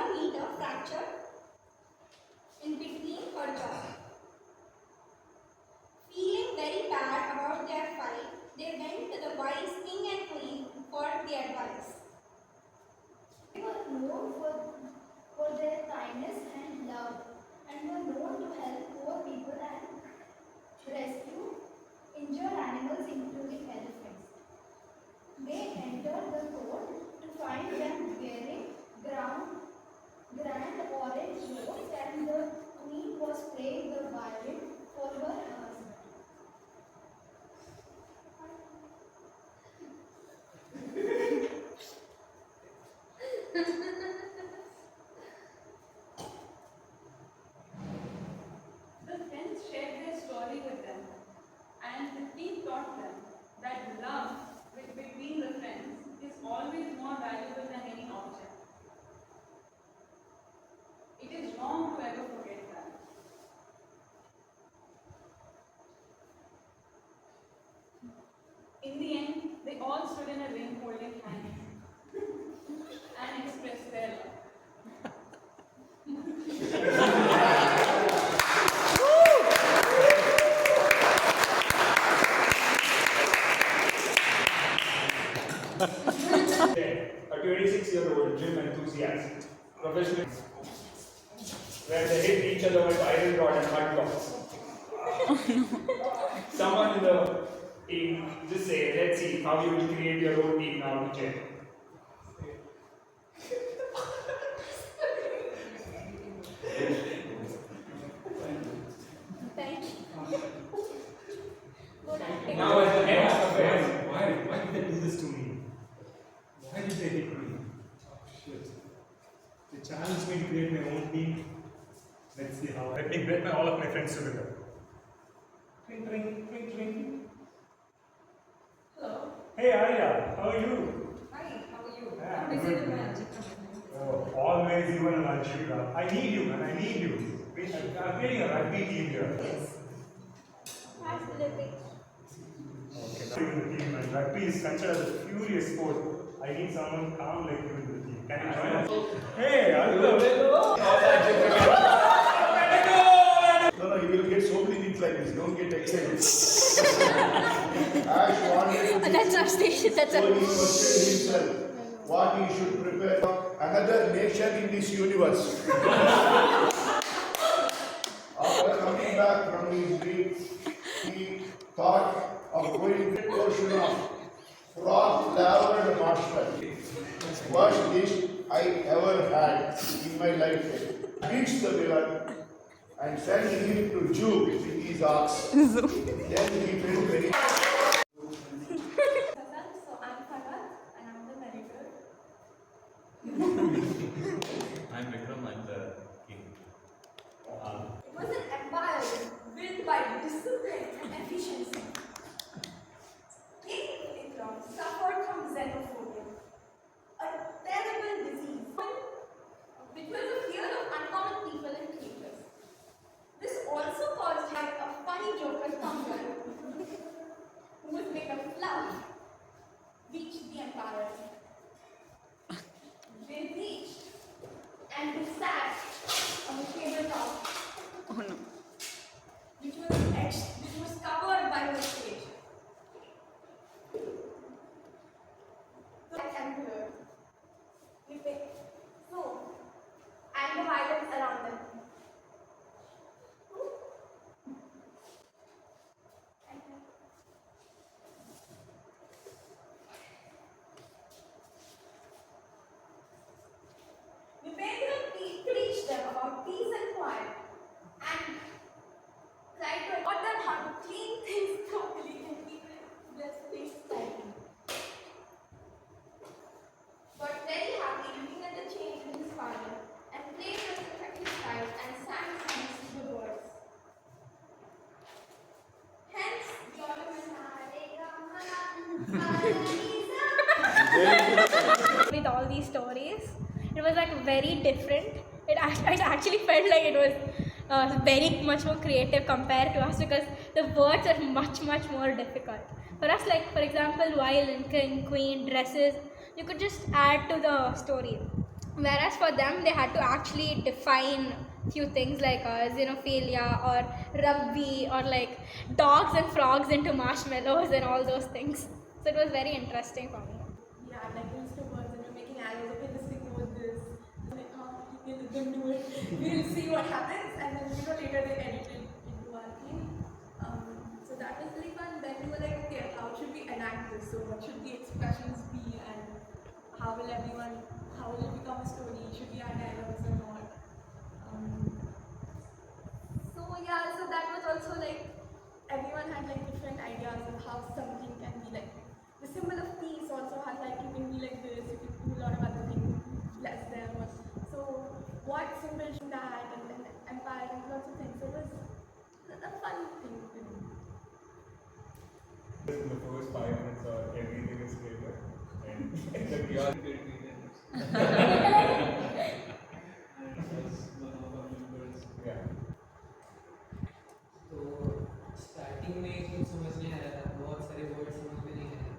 1 meter fractured in between her jaw. Feeling very bad about their fight, they went to the wise king and queen for the advice. They were known for their kindness and love, and were known to help poor people and rescue injured animals, including elephants. They entered the court to find them wearing grand orange robes, and the queen was playing the violin for her husband. The friends shared their story with them, and the king taught them that love between the friends is always more valuable than any object. It is wrong to ever forget that. In the end, they all stood in a ring holding hands and expressed their love. A 26-year-old gym enthusiast, professional, where they hit each other with iron rod and mud blocks. Someone in the team just say, let's see how you will create your own team now, Vijay. Thank you. Good acting. Now at the end of affairs, Why did they do this to me? Why did they hit me? Oh shit. They challenged me to create my own team. Let's see how. Let me get all of my friends together. Tring, tring, tring, tring. Hello. Hey Arya, how are you? Hi, how are you? Yeah, I'm busy good. with my algebra. Oh, always you and algebra. I need you, man. I need you. I'm creating a rugby team here. Yes. Absolutely. Okay, now you're in the team, man. Rugby is considered as a furious sport. I need someone calm like you in the team. Can you join us? Hey, hello. No, you will get so many things like this. Don't get excited. Ash wanted to That's our station. That's so he our. questioned himself what he should prepare for another nation in this universe. After coming back from his dream, he thought of going to the ocean of frog-flavored marshmallow. Worst dish I ever had in my lifetime. Reached the villain and sent him to juke with his ox. Then he felt very. So I'm Farhat, and I'm the narrator. I'm Vikram, I'm the king. It was an empire built by discipline and efficiency. King Vikram suffered from xenophobia, a terrible disease, which was a fear of uncommon people and creatures. This also caused him a funny joker Thumbler, who was made of fluff, reached the empire. They reached and they sat on the tabletop, which was covered by the stage. The emperor, so, and the violence around them. Vipendra preached them about peace and quiet, and tried to taught them how to clean things properly and keep this place tidy. Got very happy looking at the change in his father, and played with the sacrifice and sang songs to the birds. Hence, the ornament With all these stories, it was like very different. It actually felt like it was very much more creative compared to us, because the words are much more difficult. For us, like for example, violin, king, queen, dresses, you could just add to the story. Whereas for them, they had to actually define few things like xenophilia or rugby or like dogs and frogs into marshmallows and all those things. So it was very interesting for me. Yeah, like list of words and we're making arrows. Okay, this thing was this. Like, okay, let them do it. We'll see what happens, and then later they edit it into our thing. So that was really fun. Then we were like, okay, how should we enact this? So what should the expressions be, and how will it become a story? Should we add dialogues or not? So yeah, so that was also like everyone had like different ideas of how something can be like. The symbol of peace also has like you can be like this, you can do a lot of other things, bless them. So what symbol should that and then empire and lots of things. So it was a fun thing to do. In the first 5 minutes, everything is clear, and the chaos yeah. तो starting में कुछ समझ नहीं आ रहा था, बहुत सारे word समझ में नहीं आए,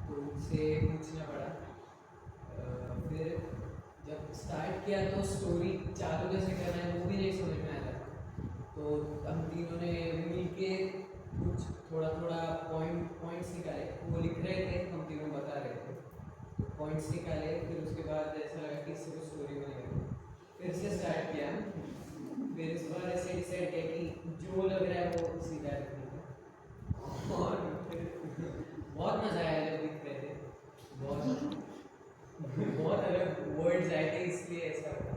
तो उनसे पूछना पड़ा। फिर जब स्टार्ट किया तो स्टोरी चालू कैसे करना है वो भी नहीं समझ में आया था, तो हम तीनों ने मिल के कुछ थोड़ा थोड़ा पॉइंट्स निकाले, वो लिख रहे थे, हम तीनों बता रहे थे, पॉइंट्स निकाले। फिर उसके बाद ऐसा लगा कि इससे कुछ स्टोरी बनेगा, फिर से स्टार्ट किया। फिर इस बार ऐसे डिसाइड किया कि जो लग रहा है वो सीधा रखना, और फिर बहुत मज़ा आया जब लिख रहे थे, बहुत अलग वर्ड्स आए थे, इसलिए ऐसा हुआ।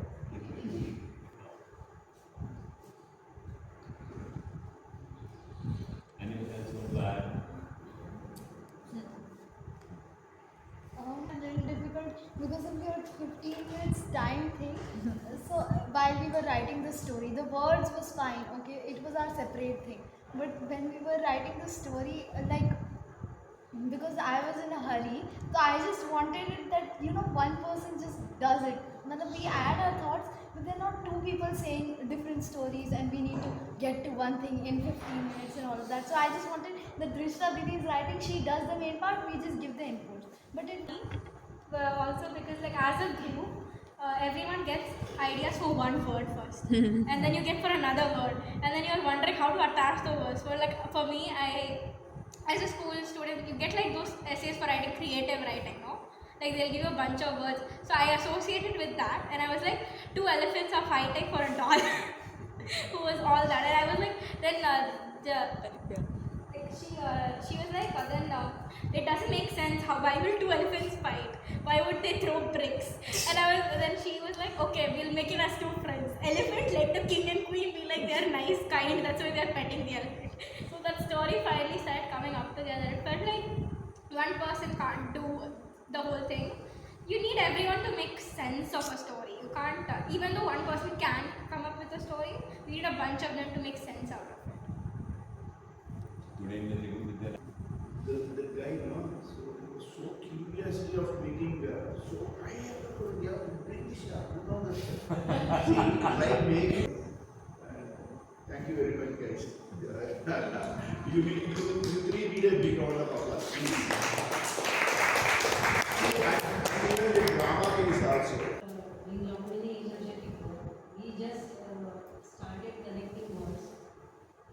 Anyone else want to add? A little difficult because of your 15 minutes time thing. So while we were writing the story, the words was fine, okay, it was our separate thing. But when we were writing the story, like because I was in a hurry, so I just wanted it that one person just does it. We add our thoughts, but there are not two people saying different stories, and we need to get to one thing in 15 minutes and all of that. So I just wanted that Drishta Didi is writing, she does the main part, we just give the inputs. But it Also because like as a group, everyone gets ideas for one word first, and then you get for another word, and then you're wondering how to attach the words. For me, as a school student, you get like those essays for writing, creative writing, no? Like they'll give you a bunch of words. So I associated with that, and I was like, 2 elephants are fighting for a doll, who was all that, and I was like, then she was like, it doesn't make sense. Why will 2 elephants fight? Why would they throw bricks? And then she was like, okay, we'll make it as 2 friends. Elephant, let the king and queen be like, they're nice, kind, that's why they're petting the elephant. So that story finally started coming up together. It felt like one person can't do the whole thing. You need everyone to make sense of a story. You can't, even though one person can come up with a story, you need a bunch of them to make sense out of it. Today in the living with their The guy, was so curiously of making, so I have to bring this up, like making. Thank you very much, guys. You three need a big round of applause, please. And even the drama is also. In Lomini energetic work, we just started connecting words,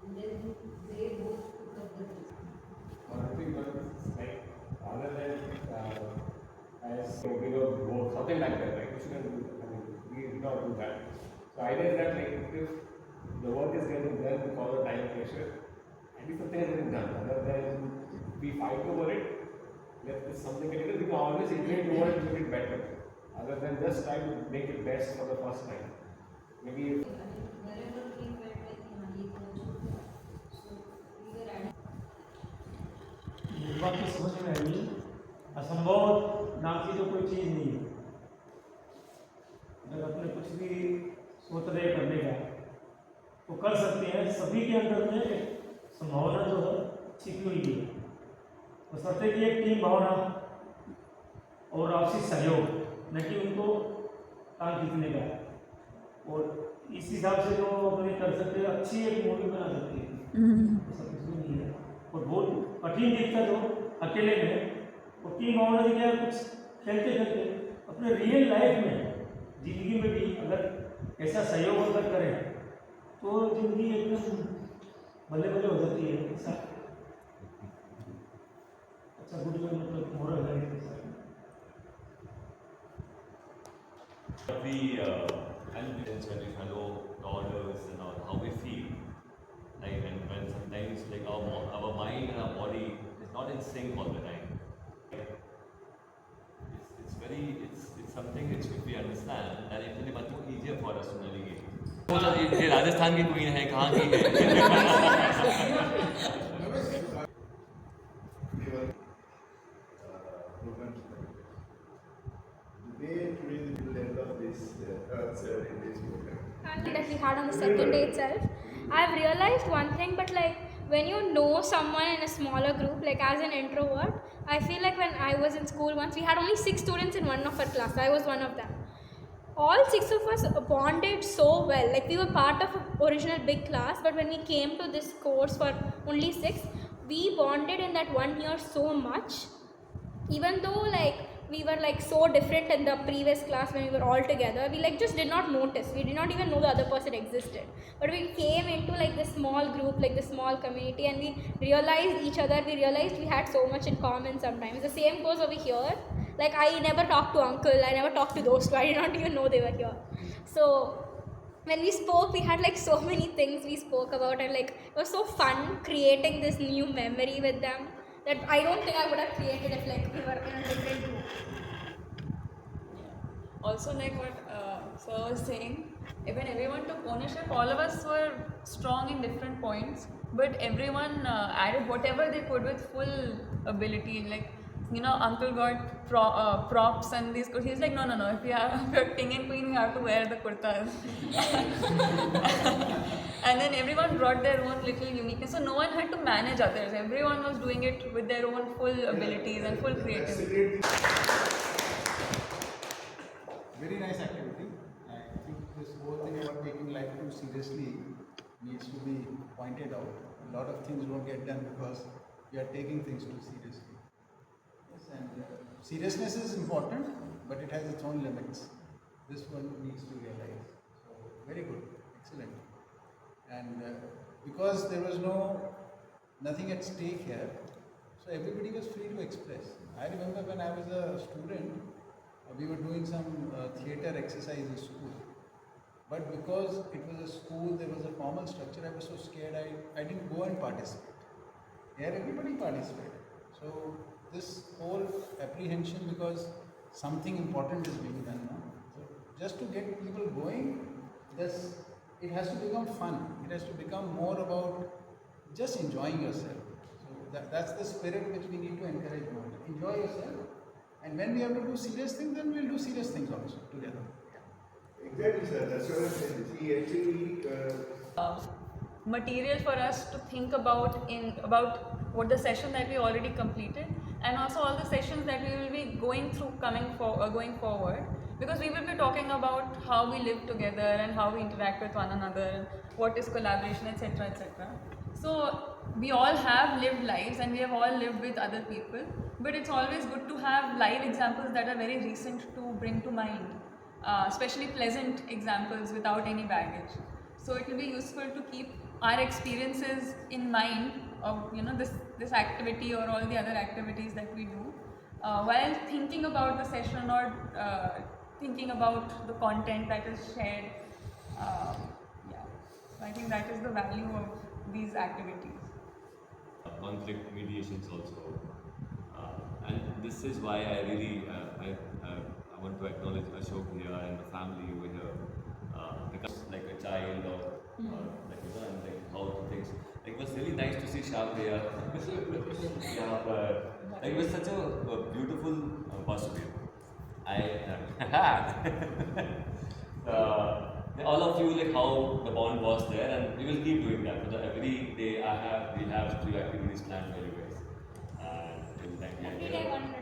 and then they both took up the piece. Connecting words, like other than as something like that, like we shouldn't do. We did not do that. So idea is that like if the work is getting done because of time pressure, at least something has been done. Other than we fight over it, let something get it. We can always iterate over it to make it better. Other than just try to make it best for the first time. Maybe Wherever we felt like ये so we were adding. बात की समझ में आई, असंभव नाम की तो कोई चीज़ नहीं है। अगर अपने कुछ भी सोच रहे करने का तो कर सकते हैं। सभी के अंदर में संभावना जो है छिपी हुई है। तो सत्य की एक टीम भावना और आपसी सहयोग, न कि उनको काम खींचने का। और इस हिसाब से जो अपने कर सकते हैं, अच्छी एक मूवी बना सकते हैं। ऐसा कुछ भी नहीं है। और बहुत कठिन दिखता जो अकेले में, और टीम भावना से क्या कुछ खेलते खेलते अपने रियल लाइफ में ऐसा सहयोग होकर करें तो जिंदगी एकदम भले भले हो जाती है। ऐसा अच्छा गुड मतलब मोरल है इसके साथ। We and when we follow the orders and all, how we feel, like when sometimes like our mind and our body is not in sync all the time. It's something which if we understand, then it will be much more easier for us to navigate. ये राजस्थान की queen है, कहाँ की है? That we had on the second day itself, I've realized one thing, but like when you know someone in a smaller group, like as an introvert, I feel like when I was in school once, we had only 6 students in one of our class. I was one of them. All 6 of us bonded so well. Like we were part of an original big class, but when we came to this course for only 6, we bonded in that 1 year so much. Even though like we were like so different in the previous class when we were all together, we like just did not notice. We did not even know the other person existed. But we came into like this small group, like this small community, and we realized each other. We realized we had so much in common sometimes. The same goes over here. Like I never talked to uncle, I never talked to those two, I did not even know they were here. So when we spoke, we had like so many things we spoke about, and like it was so fun creating this new memory with them that I don't think I would have created if like we were in a different group. Also, like what Sir was saying, when everyone took ownership, all of us were strong in different points, but everyone added whatever they could with full ability. Like, you know, Uncle got props and these. He's like, no. If you're king and queen, you have to wear the kurtas. And then everyone brought their own little uniqueness. So no one had to manage others. Everyone was doing it with their own full abilities and full creativity. Very nice activity. I think this whole thing about taking life too seriously needs to be pointed out. A lot of things don't get done because we are taking things too seriously. Yes, and seriousness is important, but it has its own limits. This one needs to realize. So, very good, excellent. And because there was nothing at stake here, so everybody was free to express. I remember when I was a student, we were doing some theatre exercise in school. But because it was a school, there was a formal structure, I was so scared I didn't go and participate. Here everybody participated. So this whole apprehension because something important is being done now. So just to get people going, it has to become fun. It has to become more about just enjoying yourself. So that's the spirit which we need to encourage more. Enjoy yourself. And when we have to do serious things, then we'll do serious things also together. Exactly, sir. That's what I said. See, actually, material for us to think about what the session that we already completed, and also all the sessions that we will be going through going forward, because we will be talking about how we live together and how we interact with one another, what is collaboration, etc., etc. So we all have lived lives and we have all lived with other people, but it's always good to have live examples that are very recent to bring to mind, especially pleasant examples without any baggage. So it will be useful to keep our experiences in mind of this activity or all the other activities that we do while thinking about the session or thinking about the content that is shared. So I think that is the value of these activities. Conflict mediations also, and this is why I really I want to acknowledge Ashok here and the family over here, because like a child or like and like how things. Like, it was really nice to see Sham here. Like, it was such a beautiful possibility. All of you, like how the bond was there, and we will keep doing that. So every day we have 3 activities planned for you guys. And thank you. Every day 100.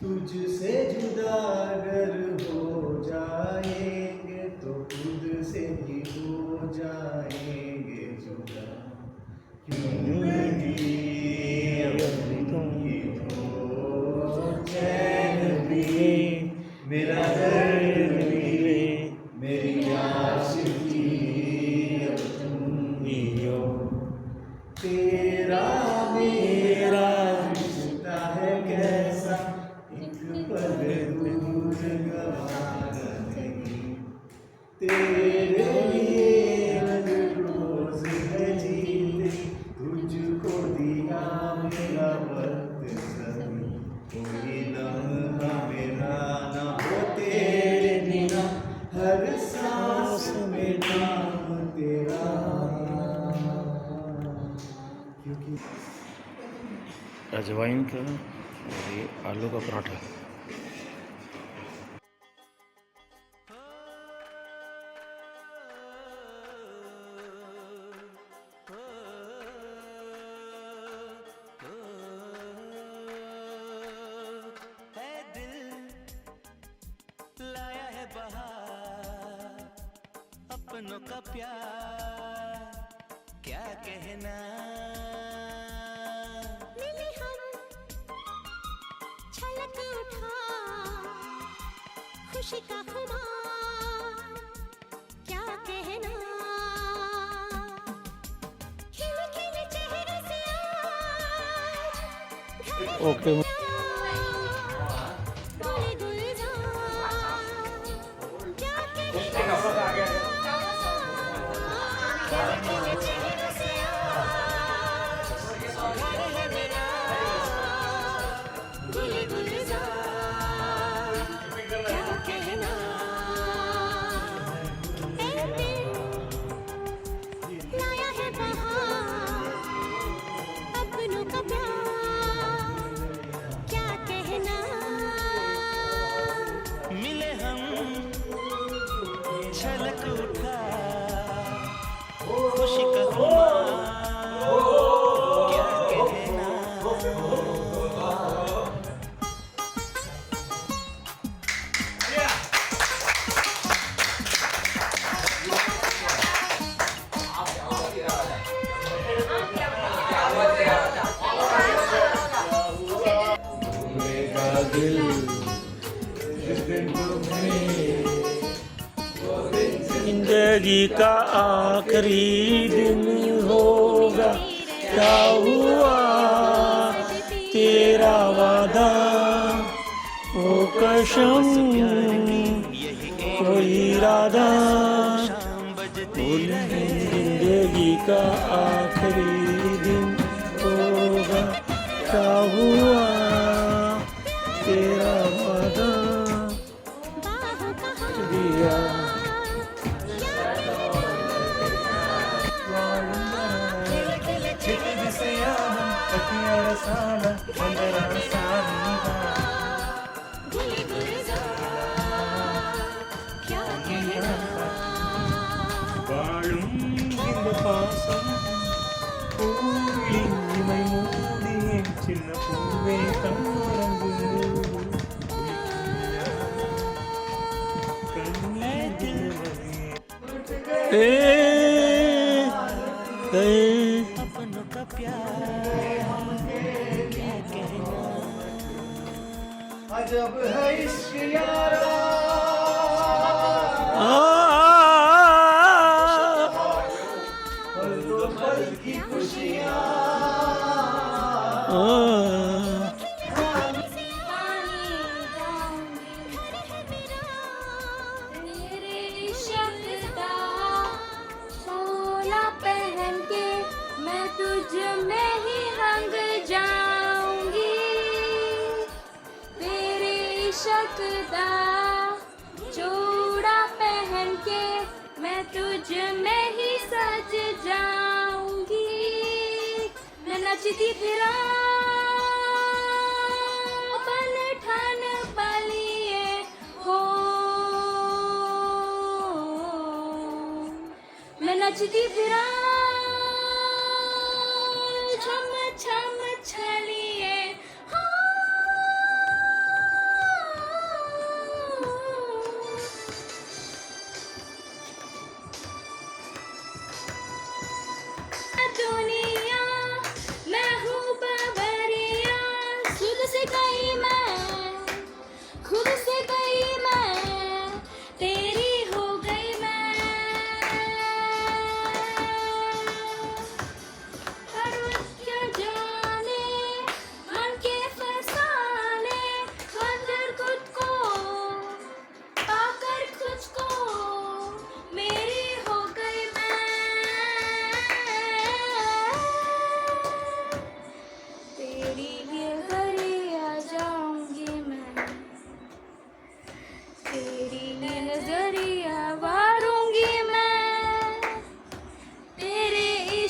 तुझसे जुदा अगर हो जाएंगे तो खुद से ही हो जाएंगे जुदा मेरा दर्द मिले मेरी प्यास की अब तुम ही हो तेरा मेरा रिश्ता है कैसा एक पल दूर गवारा नहीं तेरे लिए रोज है जीते तुझको दिया मेरा वक्त सभी कोई लम्हा मेरा ना हो तेरे बिना हर सांस में नाम तेरा क्योंकि अजवाइन का और ये आलू का पराठा। लाया है बहार अपनों का प्यार क्या कहना मिले हम छलक उठा खुशी का खुमार क्या कहना खिले खिले चेहरे से आज ओके बोले गुलजार क्या कहना खिले चेहरे से आज घर है मेरा बोले गुलजार क्या कहना ए दिल लाया है बहार अपनों का प्यार क्या कहना मिले हम छलक उठा खुशी का खुमार क्या कहना मेरा दिल जिस दिन तुम्हें जिंदगी का आखिरी दिन होगा क्या हुआ तेरा वादा ओ कसम कोई इरादा जिंदगी का आखिरी दिन होगा क्या हुआ तेरा वादा दिया बोले गुलजार क्या कहना വാഴും പാസം പൂവിളിമൈ മൂടിയ ചിന്ന പൂവേ കണ്ണുറങ്ങൂ अपनों का प्यार क्या कहना अजब है इश्क यारा पल दो पल की खुशियाँ तेरे शब्दा सोला पहन के मैं तुझ में ही रंग जाऊंगी तेरे शब्दा चूड़ा पहन के मैं तुझ में ही सज जाऊंगी मैं नचती फिरा बन ठन बलिए हो मैं नचती फिरा छम छम छलिए दुनिया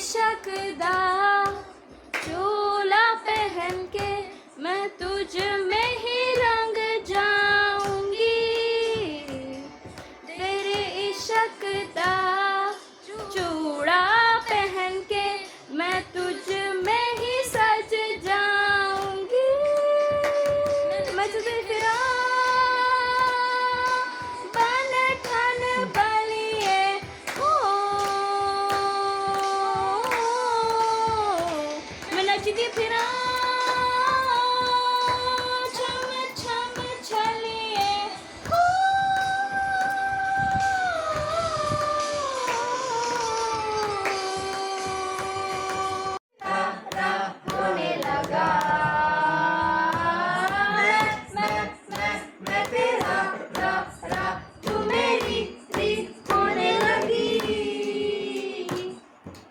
इश्क दा चोला पहन के मैं तुझ में ही रंग जाऊंगी, तेरे इश्क दा चूड़ा पहन के मैं तुझ में ही सज जाऊंगी, मैं तुझे फिरा बन ठन बलिए हो, मैं नचती फिरा छम छम छलिए हो। होने लगा मैं तेरा रा तू मेरी री होने लगी,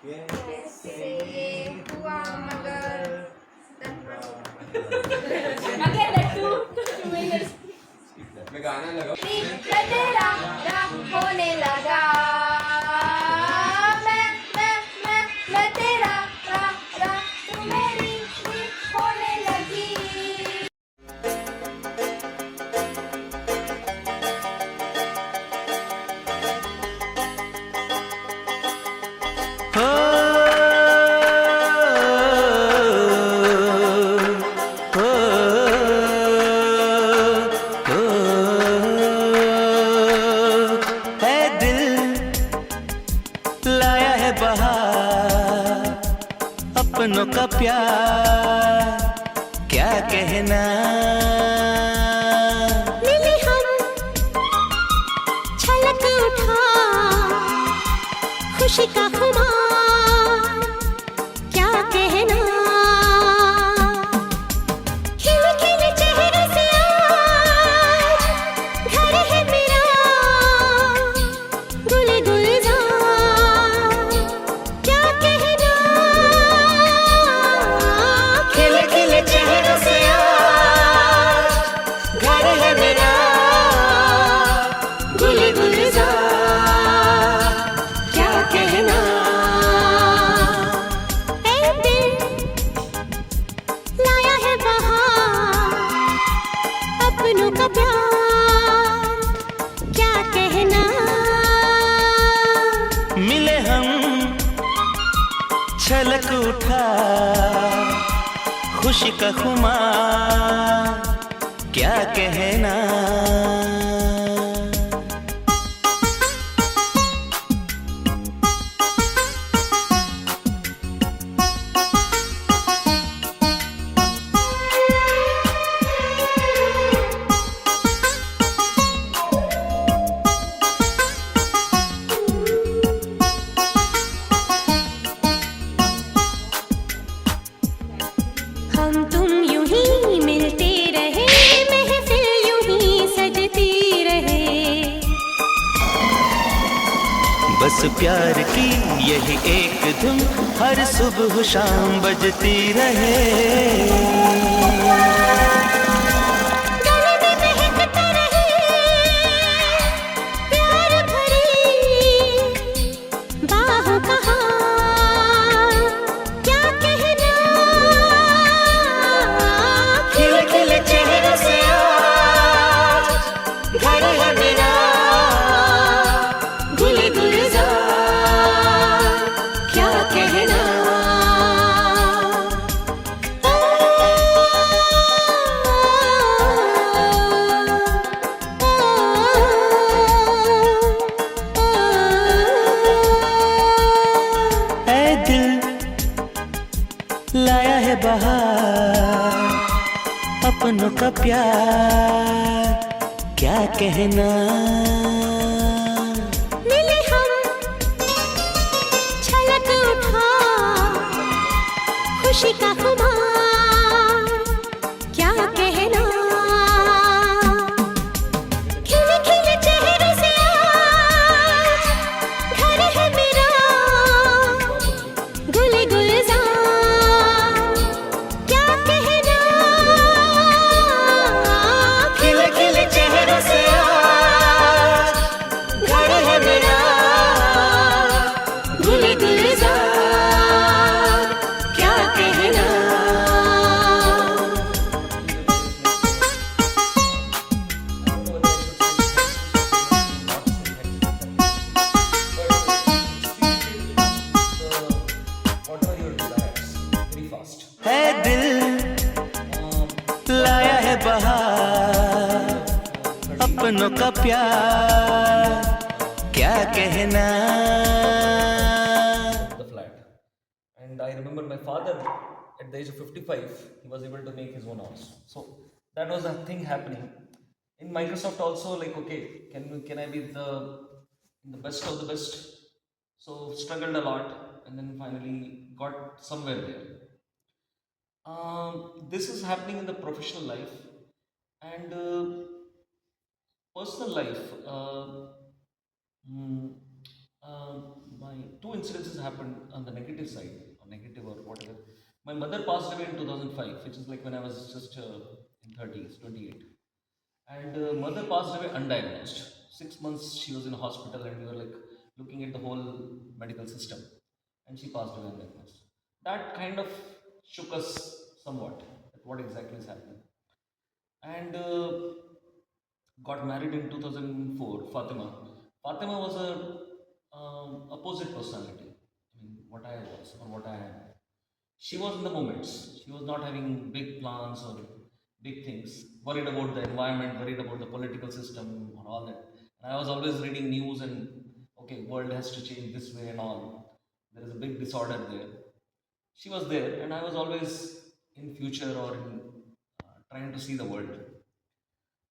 कैसे हुआ मगर again that two minutes मैं गाना लगा मैं तेरा रा होने लगा, मैं तेरा रा तू मेरी री होने लगी। हो हो हो है दिल लाया है बहार, अपनों का प्यार क्या कहना। मिले हम छलक उठा खुशी का खुमार क्या कहना। खिले खिले चेहरे से आज घर है मेरा गुल गुलजार क्या कहना। खिले खिले चेहरे से आज घर है मेरा गुल गुलजार क्या कहना। ऐ दिल लाया है बहार, अपनों का प्यार क्या कहना। मिले हम छलक उठा खुशी का खुमार क्या कहना। हम तुम यूं ही मिलते रहे, महफिल यूं ही सजती रहे। बस प्यार की यही एक धुन हर सुबह शाम बजती रहे। गले में महकता रहे प्यार भरी बाहों का हार क्या कहना। खिले खिले चेहरे से आज घर है मेरा गुल गुलजार क्या कहना। ऐ दिल लाया है बहार, अपनों का प्यार क्या कहना। मिले हम छलक उठा खुशी का खुमार क्या कहना। खिले खिले चेहरे से आज घर है मेरा गुल गुलजार क्या कहना। खिले खिले चेहरे से आज है दिल लाया है बहार, अपनों का प्यार क्या कहना. The flat, and I remember my father at the age of 55 he was able to make his own house. So that was a thing happening in Microsoft also, like okay, can I be the best of the best. So struggled a lot and then finally got somewhere there. This is happening in the professional life and personal life. mm, my two incidences happened on the negative side, or negative or whatever. My mother passed away in 2005, which is like when I was just in 30s, 28. And mother passed away undiagnosed. 6 months she was in a hospital, and we were like looking at the whole medical system, and she passed away undiagnosed. That kind of shook us somewhat at what exactly is happening. And got married in 2004, Fatima. Fatima was a opposite personality. I mean, what I was or what I am. She was in the moments. She was not having big plans or big things. Worried about the environment, worried about the political system or all that. And I was always reading news and okay, world has to change this way and all. There is a big disorder there. She was there, and I was always in future or in trying to see the world.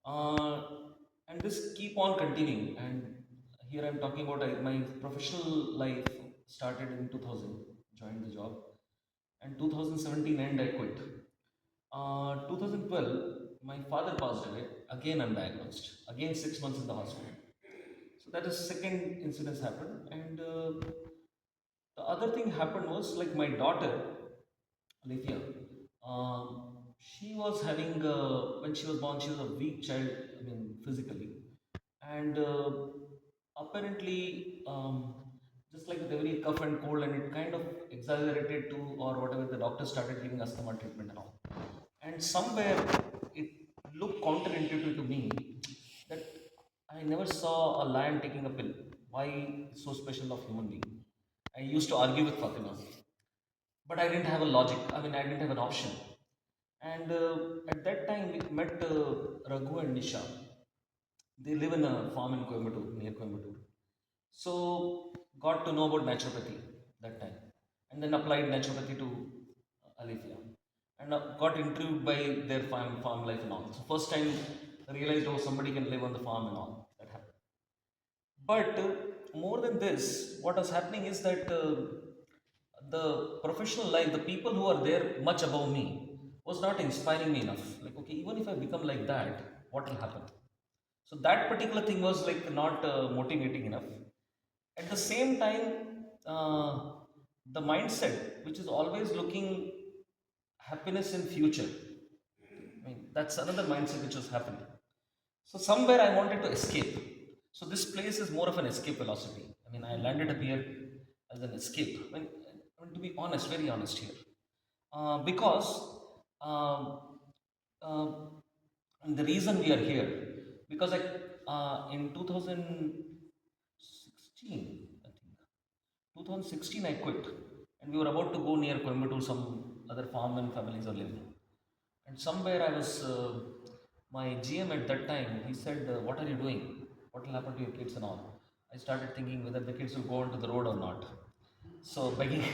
And this keep on continuing. And here I'm talking about my professional life started in 2000, joined the job, and 2017 end I quit. 2012, my father passed away, again undiagnosed, again 6 months in the hospital. So that is second incident happened. And the other thing happened was like my daughter, Alethea, she was having, when she was born, she was a weak child, I mean, physically. And apparently, just like with every cough and cold, and it kind of exaggerated to, or whatever, the doctor started giving asthma treatment and all. And somewhere it looked counterintuitive to me that I never saw a lion taking a pill. Why so special of human being? I used to argue with Fatima, but I didn't have a logic. I mean, I didn't have an option. And at that time, we met Raghu and Nisha. They live in a farm in Coimbatore, near Coimbatore. So, got to know about naturopathy that time. And then applied naturopathy to Alethea. And got intrigued by their farm life and all. So, first time I realized, oh, somebody can live on the farm and all. That happened. But more than this, what was happening is that the professional life, the people who are there much above me, was not inspiring me enough. Like, okay, even if I become like that, what will happen? So that particular thing was like not motivating enough. At the same time, the mindset, which is always looking happiness in future. I mean, that's another mindset which was happening. So somewhere I wanted to escape. So this place is more of an escape philosophy. I mean, I landed up here as an escape. I mean, to be honest, very honest here, because the reason we are here, because in 2016, I think 2016 I quit, and we were about to go near Coimbatore, some other farm and families are living, and somewhere I was. My GM at that time, he said, "What are you doing? What will happen to your kids and all?" I started thinking whether the kids will go onto the road or not. So begging,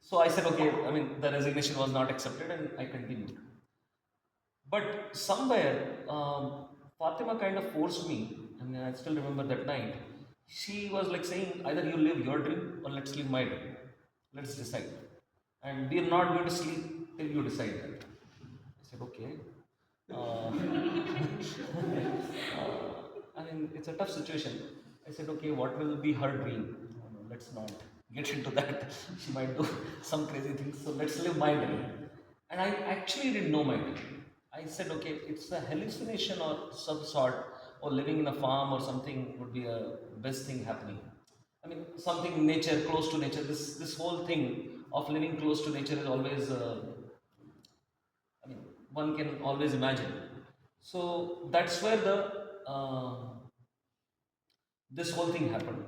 so I said, okay. I mean, the resignation was not accepted, and I continued. But somewhere, Fatima kind of forced me, and I still remember that night. She was like saying, either you live your dream or let's live my dream. Let's decide. And we are not going to sleep till you decide that. I said, okay. I mean, it's a tough situation. I said, okay, what will be her dream? No, let's not get into that. She might do some crazy things. So let's live my dream. And I actually didn't know my dream. I said, okay, it's a hallucination or some sort, or living in a farm or something would be a best thing happening. I mean, something nature, close to nature. This whole thing of living close to nature is always, I mean, one can always imagine. So that's where the this whole thing happened.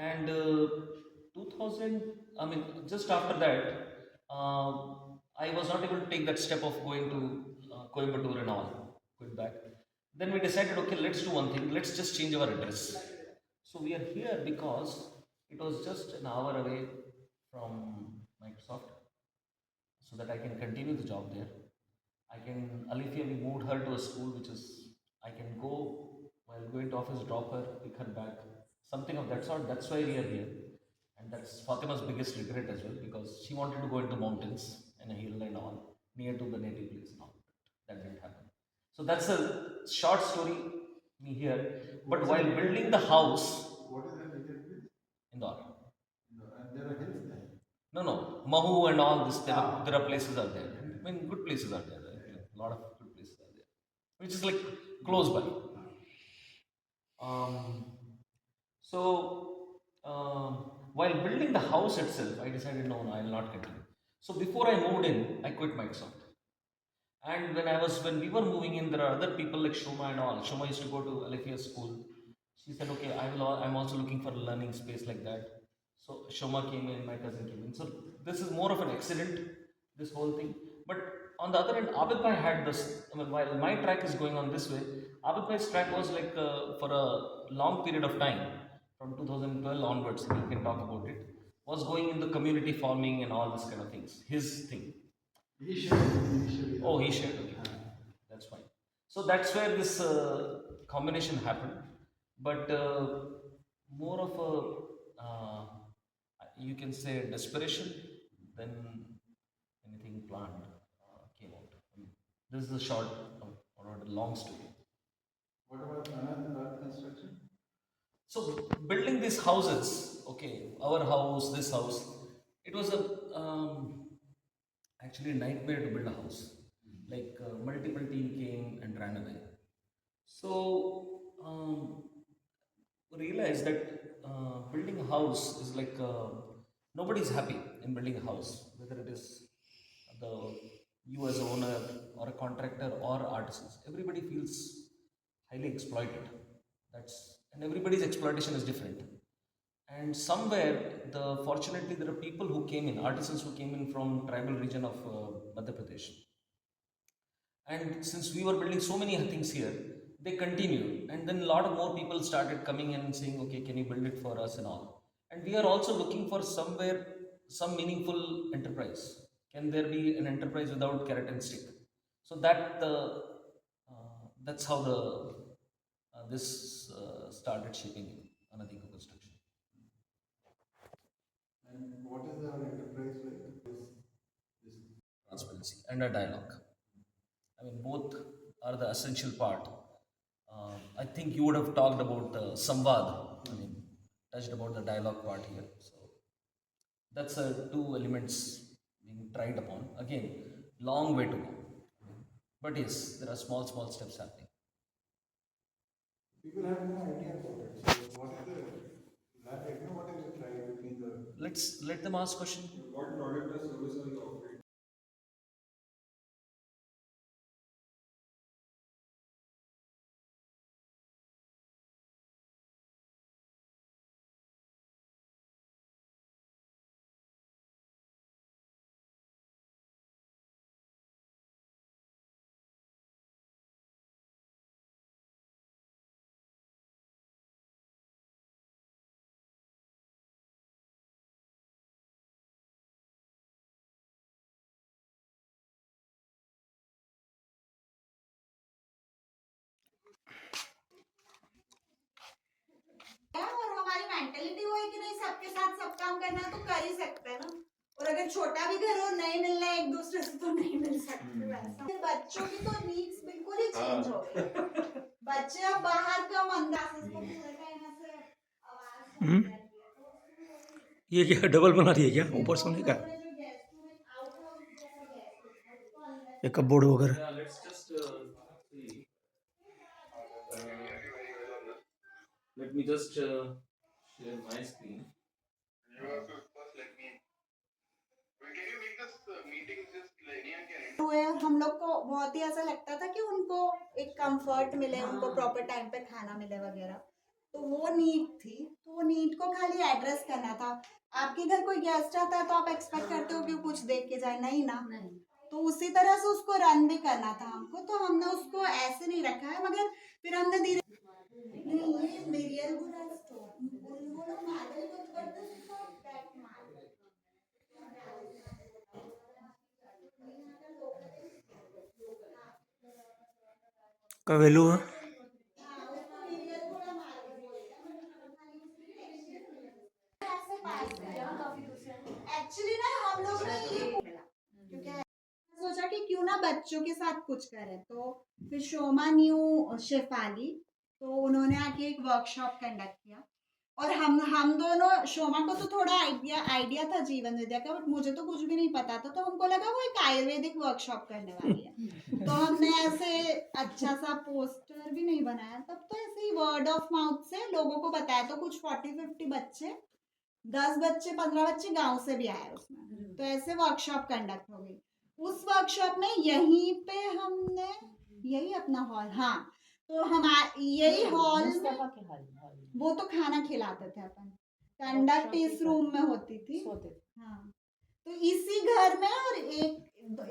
And 2000, I mean, just after that, I was not able to take that step of going to Coimbatore and all, going back. Then we decided, okay, let's do one thing, let's just change our address. So we are here because it was just an hour away from Microsoft, so that I can continue the job there. Alifia, we moved her to a school which is, I can go while going to office, drop her, pick her back, something of that sort. That's why we are here. And that's Fatima's biggest regret as well, because she wanted to go into mountains and a hill and all, near to the native place and all. That didn't happen. So that's a short story, me here. But while building the house, What is that native place? Indore. And there are hills there. No, Mahu and all this, there are places out there. I mean, good places are there. A lot of good places are there, which is like close by. So, while building the house itself, I decided, no, I will not continue. So before I moved in, I quit Microsoft. And when we were moving in, there are other people like Shoma and all. Shoma used to go to Alethea's school. She said, okay, I'm also looking for a learning space like that. So Shoma came in, my cousin came in. So this is more of an accident, this whole thing. But on the other hand, Abid Bhai had this, while my track is going on this way, Abid Bhai's track was like for a long period of time, from 2012 onwards, we can talk about it, was going in the community farming and all this kind of things, his thing. He shared initially. Oh, he shared, okay. That's fine. So that's where this combination happened. But more of a, you can say, desperation than anything planned came out. This is a short or a long story. What about another construction? So building these houses, okay, our house, this house, it was a actually a nightmare to build a house. Like multiple team came and ran away. So realized that building a house is like nobody's happy in building a house, whether it is you as an owner or a contractor or artisans. Everybody feels highly exploited. And everybody's exploitation is different. And somewhere, fortunately, there are people who came in, artisans who came in from tribal region of Madhya Pradesh. And since we were building so many things here, they continued. And then a lot of more people started coming in and saying, okay, can you build it for us and all. And we are also looking for somewhere, some meaningful enterprise. Can there be an enterprise without carrot and stick? So that's how this started shaping in Anadiko Construction. And what is our enterprise like? Transparency and a dialogue. I mean, both are the essential part. I think you would have talked about Samvad, touched about the dialogue part here. So that's two elements being tried upon. Again, long way to go. But yes, there are small steps happening. People have no idea about it. So what is the trial between the... Let's let them ask question. What product or service are you offering? और हमारी mentality वो है कि नहीं, सबके साथ सब काम करना तो कर ही सकते हैं ना। और अगर छोटा भी घर हो, नहीं मिलना एक दूसरे से तो नहीं मिल सकते वैसा। बच्चों की तो नीड्स बिल्कुल ही चेंज हो गई। बच्चे अब बाहर कम अंदाज से पूरे टाइम ऐसे आवाज ये क्या डबल बना रही है क्या ऊपर सोने का ये कपबोर्ड वगैरह? Yeah, let's just see. Let me just share my screen. हुए हम लोग को बहुत ही ऐसा लगता था कि उनको एक कंफर्ट मिले, उनको प्रॉपर टाइम पे खाना मिले वगैरह, तो वो नीड थी। तो वो नीड को खाली एड्रेस करना था। आपके घर कोई गेस्ट आता है तो आप एक्सपेक्ट करते हो कि कुछ देख के जाए, नहीं ना। तो उसी तरह से उसको रन भी करना था हमको, तो हमने उसको ऐसे नहीं रखा है, मगर फिर हमने धीरे नहीं ये मेरियल गुड का वैल्यू है एक्चुअली ना हम लोग ने ये क्योंकि सोचा कि क्यों ना बच्चों के साथ कुछ करें, तो फिर शोमा न्यू शेफाली, तो उन्होंने आके एक वर्कशॉप कंडक्ट किया, और हम दोनों, शोमा को तो थोड़ा आइडिया था जीवन विद्या का, बट मुझे तो कुछ भी नहीं पता था, तो हमको लगा वो एक आयुर्वेदिक वर्कशॉप करने वाली है। तो हमने ऐसे अच्छा सा पोस्टर भी नहीं बनाया तब, तो ऐसे ही वर्ड ऑफ माउथ से लोगों को बताया, तो कुछ 40-50 बच्चे, 10 बच्चे 15 बच्चे गांव से भी आए उसमें, तो ऐसे वर्कशॉप कंडक्ट हो गई। उस वर्कशॉप में यहीं पे हमने यही अपना हॉल, हाँ, तो हम यही हॉल में, वो तो खाना खिलाते थे अपन, कंडक्ट इस रूम में होती थी, हाँ, तो इसी घर में, और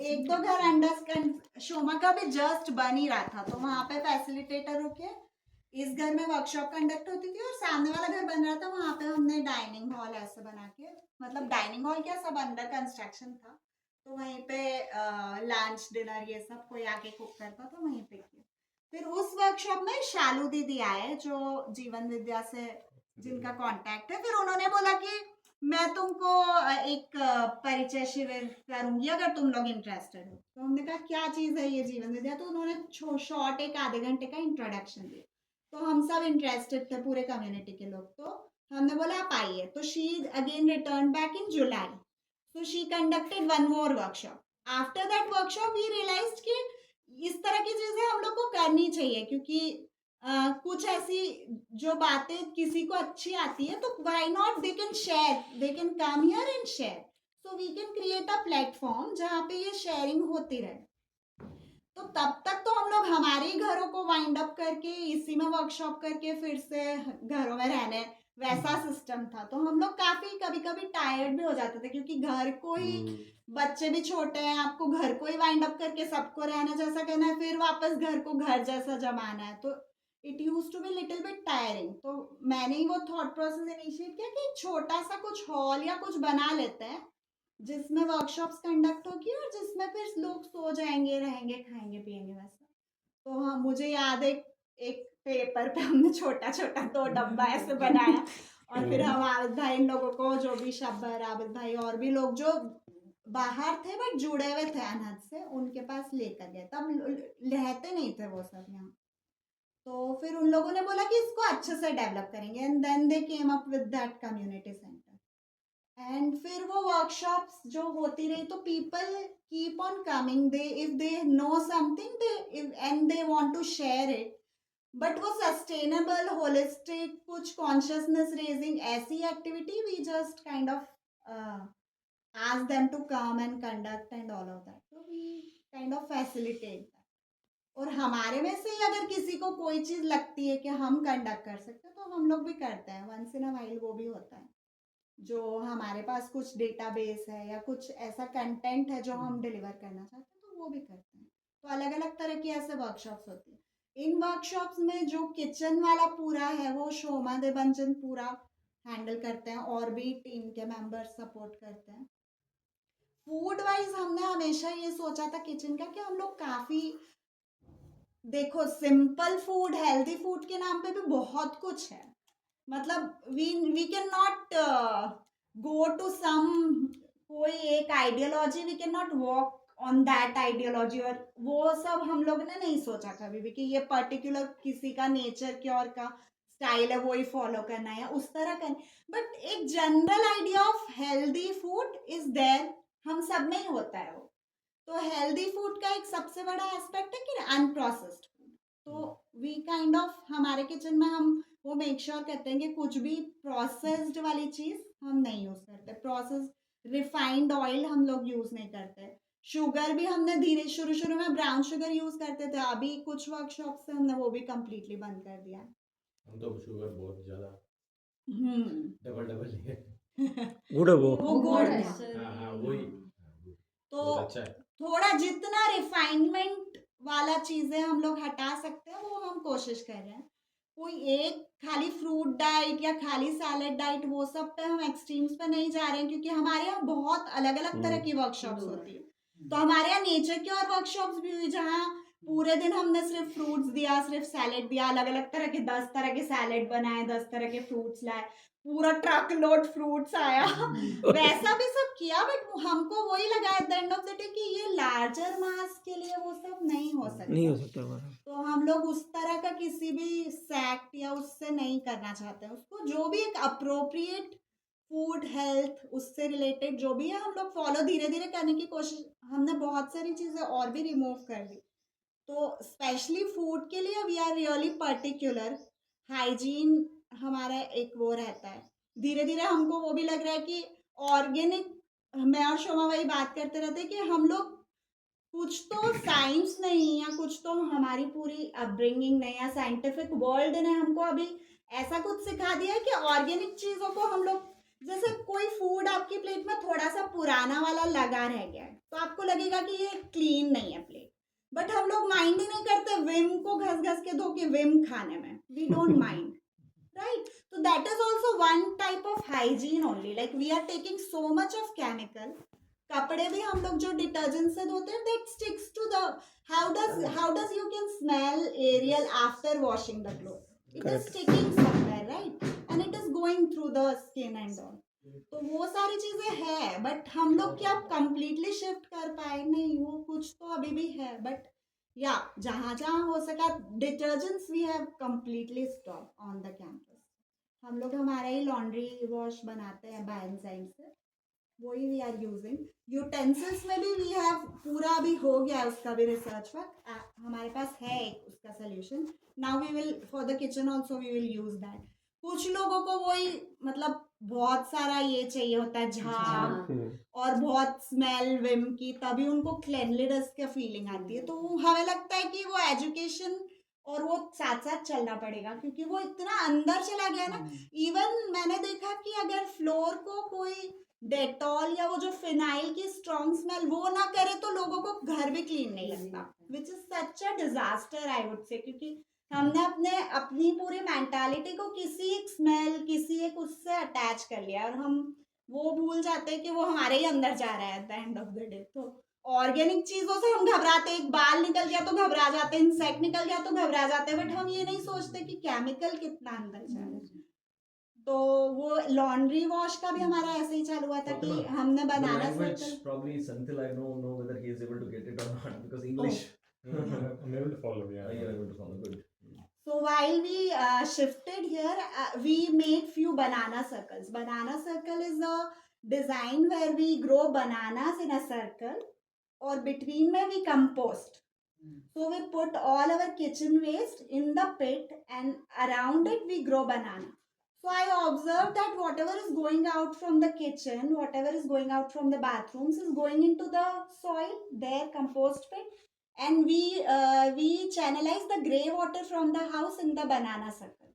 एक दो घर अंडर शोमा का भी जस्ट बन ही रहा था, तो वहां पे फैसिलिटेटर होके इस घर में वर्कशॉप कंडक्ट होती थी, और सामने वाला घर बन रहा था, वहां पे हमने डाइनिंग हॉल ऐसे बना के, मतलब डाइनिंग हॉल क्या, सब अंडर कंस्ट्रक्शन था, तो वहीं पे लंच डिनर ये सब कोई आके कुक करता था, वहीं पे किया। फिर उस वर्कशॉप में शालू दीदी आए जो जीवन विद्या से जिनका कांटेक्ट है, फिर उन्होंने बोला कि मैं तुमको एक परिचय शिविर करूंगी अगर तुम लोग इंटरेस्टेड हो, तो हमने कहा क्या चीज़ है ये जीवन विद्या, तो उन्होंने शॉर्ट एक आधे घंटे का इंट्रोडक्शन दिया, तो हम सब इंटरेस्टेड थे पूरे कम्युनिटी के लोग, तो हमने बोला आप आइए, तो she again return back in July, so she conducted one more workshop. After that workshop we realized कि इस तरह की चीजें हम लोग को करनी चाहिए, क्योंकि कुछ ऐसी जो बातें किसी को अच्छी आती है, तो why not they can share, they can come here and share, so we can create a platform जहाँ पे ये शेयरिंग होती रहे। तो तब तक तो हम लोग हमारे ही घरों को वाइंड अप करके इसी में वर्कशॉप करके फिर से घरों में रहने, वैसा सिस्टम था, तो हम लोग काफी कभी कभी टायर्ड भी हो जाते थे, क्योंकि घर को ही, बच्चे भी छोटे हैं, आपको घर को ही वाइंड अप करके सबको रहने जैसा करना है, फिर वापस घर को घर जैसा जमाना है, तो it use to be little bit tiring. तो मैंने ही वो थॉट प्रोसेस इनिशिएट किया कि छोटा सा कुछ हॉल या कुछ बना लेते हैं जिसमें वर्कशॉप्स कंडक्ट होगी, और जिसमें फिर लोग सो जाएंगे, रहेंगे, खाएंगे पिएंगे वैसा। तो हाँ, मुझे याद है एक पेपर पे हमने छोटा छोटा 2 डब्बा ऐसे बनाया, और फिर हम आबिद भाई, इन लोगों को, जो भी शब्बर, आबिद भाई और भी लोग जो बाहर थे बट जुड़े हुए थे अनहद से, उनके पास लेकर गए, तब रहते नहीं थे वो सब यहाँ, तो फिर उन लोगों ने बोला कि इसको अच्छे से डेवलप करेंगे, and then they came up with that community centre, एंड फिर वो वर्कशॉप्स जो होती रही, तो people keep on coming, they if they know something they and they want to share it, but वो सस्टेनेबल, होलिस्टिक, कुछ कॉन्शियसनेस रेजिंग ऐसी activity, we just kind of ask them to come and conduct and all of that, so we kind of facilitate that। और हमारे में से ही अगर किसी को कोई चीज़ लगती है कि हम कंडक्ट कर सकते हैं, तो हम लोग भी करते हैं, वंस इन अ वाइल वो भी होता है, जो हमारे पास कुछ डेटाबेस है या कुछ ऐसा कंटेंट है जो हम डिलीवर करना चाहते हैं, तो वो भी करते हैं। तो अलग अलग तरह की ऐसे वर्कशॉप्स होती है। इन वर्कशॉप्स में जो किचन वाला पूरा है वो शोमा देवंजन पूरा हैंडल करते हैं, और भी टीम के मेंबर्स सपोर्ट करते हैं। फूड वाइज हमने हमेशा ये सोचा था किचन का कि हम लोग काफ़ी, देखो, सिंपल फूड, हेल्दी फूड के नाम पे भी बहुत कुछ है, मतलब we can not go to some कोई एक ideology, we can not walk on that ideology, और वो सब हम लोग ने नहीं सोचा कभी भी कि ये पर्टिकुलर किसी का नेचर की और का स्टाइल है, वो ही फॉलो करना है या उस तरह करना, बट एक general idea of healthy food is there, हम सब में ही होता है वो। तो हेल्दी फूड का एक सबसे बड़ा एस्पेक्ट है कि अनप्रोसेस्ड फूड, तो वी काइंड ऑफ हमारे किचन में हम वो मेक श्योर करते हैं कि कुछ भी प्रोसेस्ड वाली चीज़ हम नहीं यूज़ करते, प्रोसेस्ड रिफाइंड ऑयल हम लोग यूज़ नहीं करते, शुगर भी हमने धीरे शुरू में ब्राउन शुगर यूज़ करते थे, अभी कुछ वर्कशॉप से हमने वो भी कम्प्लीटली बंद कर दिया है। हम तो शुगर बहुत ज़्यादा डबल है। गुड़ है वो गुड़ है। हाँ वही तो बहुत अच्छा है। थोड़ा जितना रिफाइनमेंट वाला चीजें हम लोग हटा सकते हैं वो हम कोशिश कर रहे हैं। कोई एक खाली फ्रूट डाइट या खाली सैलेड डाइट वो सब पे हम एक्सट्रीम्स पे नहीं जा रहे हैं, क्योंकि हमारे यहाँ बहुत अलग अलग तरह की वर्कशॉप्स होती है। तो हमारे यहाँ नेचर की और वर्कशॉप्स भी हुई जहाँ पूरे दिन हमने सिर्फ फ्रूट्स दिया, सिर्फ सैलेड दिया, अलग अलग तरह के 10 तरह के सैलेड बनाए, 10 तरह के फ्रूट्स लाए, पूरा ट्रक लोड फ्रूट्स आया वैसा भी सब किया। बट हमको वही लगा at the end of the day कि ये लार्जर मास के लिए वो सब नहीं हो सकता। तो हम लोग उस तरह का किसी भी सैक्ट या उससे नहीं करना चाहते हैं उसको। जो भी एक अप्रोप्रिएट फूड हेल्थ उससे रिलेटेड जो भी है हम लोग फॉलो धीरे धीरे करने की कोशिश। हमने बहुत सारी चीज़ें और भी रिमूव कर दी। तो स्पेशली फूड के लिए we are really particular. Hygiene हमारा एक वो रहता है। धीरे धीरे हमको वो भी लग रहा है कि ऑर्गेनिक, मैं और शोमा वही बात करते रहते हैं कि हम लोग कुछ तो साइंस नहीं या कुछ तो हमारी पूरी अपब्रिंगिंग नहीं या साइंटिफिक वर्ल्ड ने हमको अभी ऐसा कुछ सिखा दिया है कि ऑर्गेनिक चीज़ों को हम लोग, जैसे कोई फूड आपकी प्लेट में थोड़ा सा पुराना वाला लगा रह गया है तो आपको लगेगा कि ये क्लीन नहीं है प्लेट, बट हम लोग माइंड ही नहीं करते विम को घस घस के धो के विम खाने में। We don't mind, right? So that is also one type of hygiene only. Like we are taking so much of chemical. कपड़े भी हम लोग जो डिटर्जेंट से धोते हैं that sticks to the, how does you can smell Ariel after washing the clothes? It is sticking somewhere, right? And it is going through the skin and all. तो वो सारी चीजें है, बट हम लोग क्या कंप्लीटली शिफ्ट कर पाए नहीं, वो कुछ तो अभी भी है। बट या जहाँ जहाँ हो सका detergents we have completely stop on the campus. हम लोग हमारा ही लॉन्ड्री वॉश बनाते हैं बायएंजाइम से, वही वी आर यूजिंग। यूटेंसिल्स में भी वी हैव पूरा अभी हो गया है उसका भी रिसर्च वर्क, हमारे पास है एक उसका solution. Now we will for the kitchen also we will use that. कुछ लोगों को वही मतलब बहुत सारा ये चाहिए होता है झाग और बहुत स्मेल विम की, तभी उनको क्लेनलीनेस का फीलिंग आती है। तो हमें लगता है कि वो एजुकेशन और वो साथ साथ चलना पड़ेगा, क्योंकि वो इतना अंदर चला गया ना। इवन मैंने देखा कि अगर फ्लोर को कोई डेटॉल या वो जो फिनाइल की स्ट्रॉन्ग स्मेल वो ना करे तो लोगों को घर भी क्लीन नहीं लगता, which is such a disaster I would say. क्योंकि हमने अपनी पूरी मेंटालिटी को किसी एक स्मेल, किसी एक उससे अटैच कर लिया और हम वो भूल जाते हैं कि वो हमारे ही अंदर जा रहा है at the end of the day. तो ऑर्गेनिक चीज़ों से हम घबराते हैं, एक बाल निकल गया तो घबरा जाते हैं, इंसेक्ट निकल गया तो घबरा जाते हैं, बट हम ये नहीं सोचते कि केमिकल कितना अंदर जा रहा है। तो वो लॉन्ड्री वॉश का भी हमारा ऐसे ही चालू हुआ था कि हमने बनाना circle. Probably Santil, I don't know whether he is able to get it or not because English. I'm able to follow. Yeah, You're able to follow. Good. So while we shifted here, we made few banana circles. Banana circle is a design where we grow bananas in a circle, or between में we compost. So we put all our kitchen waste in the pit and around it we grow banana. So I observed that whatever is going out from the kitchen, whatever is going out from the bathrooms is going into the soil, their compost pit, and we channelize the grey water from the house in the banana circle.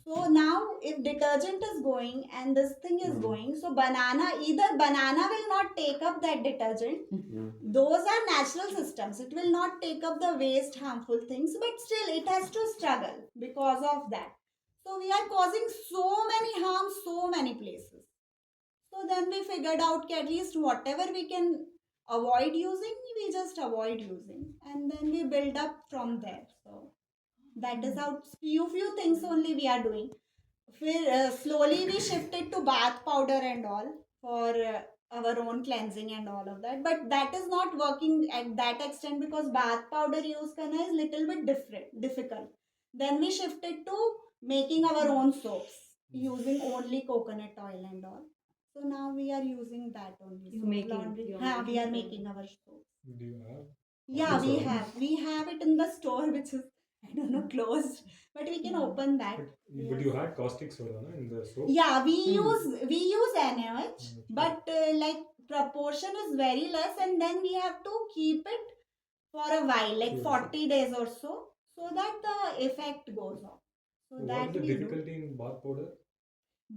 So now if detergent is going and this thing is going, so either banana will not take up that detergent. Those are natural systems. It will not take up the waste harmful things, but still it has to struggle because of that. So we are causing so many harms, so many places. So then we figured out that at least whatever we can avoid using, we just avoid using, and then we build up from there. So that is how few things only we are doing. Slowly we shifted to bath powder and all for our own cleansing and all of that, but that is not working at that extent because bath powder use karna is little bit difficult. Then we shifted to making our own soaps using only coconut oil and all. So now we are using that only. We are making our soaps. Do you have? Yeah, we have it in the store, which is, I don't know, closed, but we can open that. But you had caustic soda no, in the soap? Yeah, we use NaOH, but like proportion is very less, and then we have to keep it for a while, like 40 days or so that the effect goes off. So What that is the we do. difficulty in bath powder?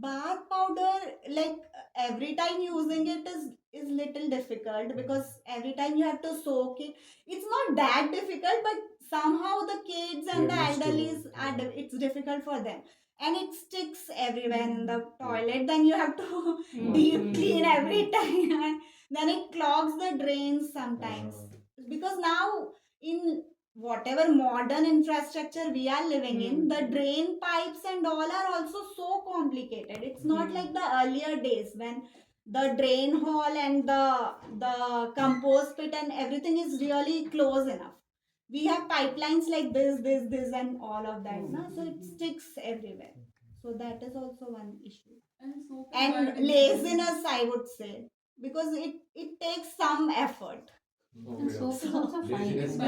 bath powder, like every time using it is little difficult because every time you have to soak it. It's not that difficult, but somehow the kids and the elderlies are it's difficult for them, and it sticks everywhere in the toilet. Then you have to deep clean every time, and then it clogs the drains sometimes, because now in whatever modern infrastructure we are living in, the drain pipes and all are also so complicated. It's not like the earlier days when the drain hole and the compost pit and everything is really close enough. We have pipelines like this and all of that, na? So it sticks everywhere. So that is also one issue. And laziness, I would say, because it takes some effort. And soap is also fine. Laziness.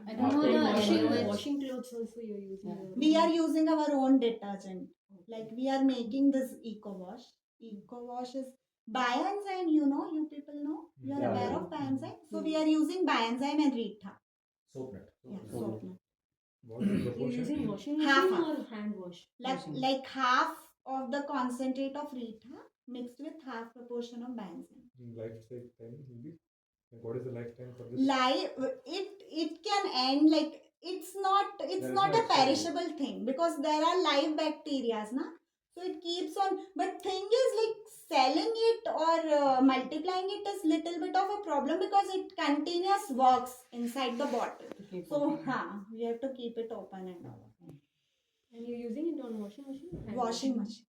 I don't know the washing clothes also you're using. We are using our own detergent. Like we are making this eco wash. Eco wash is bioenzyme, you know, you people know. You are Yeah, aware yeah. of bioenzyme. So we are using bioenzyme and Rita. Soap net. Yeah, soap. What is the You're proportion? using washing Half, machine half. or hand wash? Like half of the concentrate of Rita mixed with half proportion of bioenzyme. Lifetime maybe? Like what is the lifetime for this? It can end, like it's not There is a no expiry. perishable thing because there are live bacteria, na? So it keeps on. But thing is, like selling it or multiplying it is little bit of a problem because it continuous works inside the bottle. So we have to keep it open and all. And you're using it on washing machine? or hand Washing machine.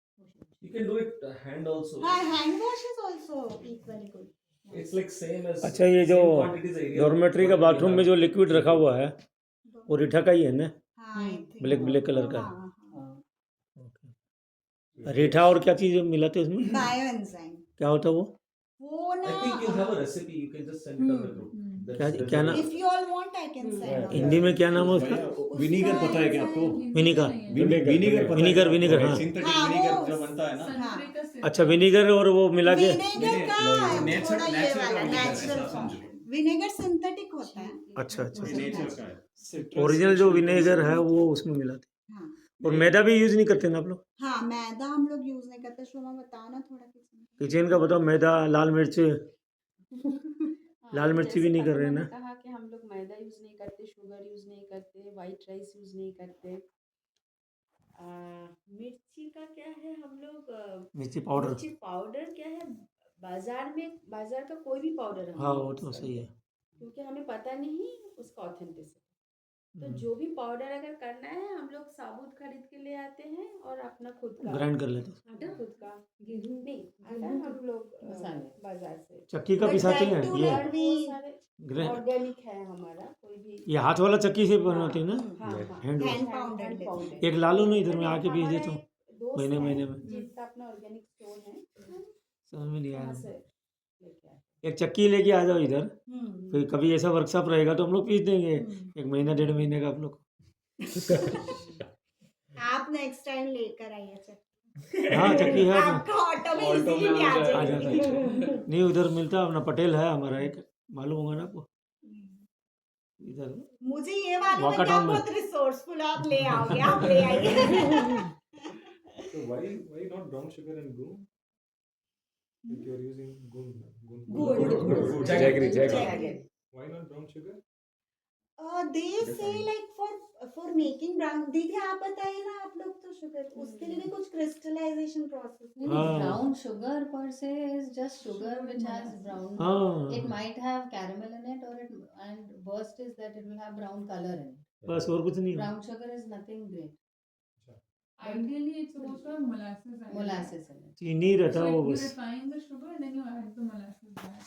You can do it hand also. Hand wash is also equally good. It's like same as. अच्छा, ये जो same quantities area. Dormitory का bathroom में जो liquid रखा हुआ है वो रीठा का ही है ना, हाँ, I think. ब्लैक कलर का। हाँ, हाँ। रीठा और क्या चीज़ मिलाते हैं उसमें, Bioenzyme. क्या होता है वो ना I think you have a recipe. You can just send it on the group. क्या नाम, if you all want, I can send out. Hindi में क्या नाम है उसका? विनीगर पता है क्या आपको? विनीगर विनीगर पता है? विनीगर हाँ। सिंथेटिक हाँ, विनीगर वो- जो बनता है ना, हाँ, अच्छा, विनीगर और वो मिला के विनेगर का नेचर- थोड़ा ये नेचुरल वाला विनेगर है, नेचुरल ऐसा फॉर्म। समझो। विनेगर सिंथेटिक होता है। अच्छा अच्छा, ये नेचर का है। ओरिजिनल जो विनेगर है वो उसमें मिलाते हाँ, हैं। और मैदा भी यूज नहीं करते ना आप लोग? हाँ, मैदा हम लोग यूज नहीं करते। शोमा बताओ ना थोड़ा किचन। किचन का बताओ, मैदा, लाल मिर्च, लाल मिर्ची भी नहीं कर रहे ना? कहा कि हम लोग मैदा यूज नहीं करते, शुगर यूज नहीं करते, वाइट राइस यूज नहीं करते। मिर्ची का क्या है, हम लोग मिर्ची पाउडर। मिर्ची पाउडर क्या है, बाजार का कोई भी पाउडर हम हाँ यूज वो तो करते सही है। हैं, क्योंकि हमें पता नहीं उसका ऑथेंटिसिटी। तो जो भी पाउडर अगर करना है हम लोग साबुत खरीद के ले आते हैं और अपना खुद का ग्राइंड कर लेते हैं। आटा, खुद का गेहूं नहीं आटा हम लोग बाजार से। चक्की का पिसाते हैं ये? ग्राइंड ऑर्गेनिक है हमारा, कोई भी ये हाथ वाला चक्की से बनाते हैं ना? हाँ, हाँ, हैंड वाश। Hand pounded. एक ला लो ना, इधर मैं आके भेज देता हूँ दोस्त महीने हैं महीने में। जिनका अपना ऑर्गेनिक स्टोर है, समझ में नहीं वहाँ आया। से लेके आए। एक चक्की लेके आ जाओ इधर, फिर कभी ऐसा वर्कशॉप रहेगा तो हम लोग पीस देंगे, 1 महीना 1.5 महीने का आप लोग। आप नेक्स्ट टाइम लेकर आइए चक्की। हाँ चक्की है, आपका ऑटो में इजीली भी आ आ जाता जाएगी। है। नहीं उधर मिलता है अपना, पटेल है हमारा एक, मालूम होगा ना आपको इधर। मुझे ये मालूम है वाका कि आप टाउन में। बहुत रिसोर्सफुल, आप ले आओगे, आप ले आइए। So why not brown sugar and gun? Like you are using gun. Good. Jaggery. Why not brown sugar? They say like for making brown। दीदी आप बताइए ना, आप लोग तो शुगर, उसके लिए भी कुछ crystallisation process. Brown sugar per se is just sugar which has brown. हाँ। It might have caramel in it, and worst is that it will have brown color in it. बस और कुछ नहीं। Brown sugar is nothing great. Ideally, it's supposed to have molasses in it. Molasses in it. चीनी रहता So है वो you बस। refine the sugar and then you add the molasses back.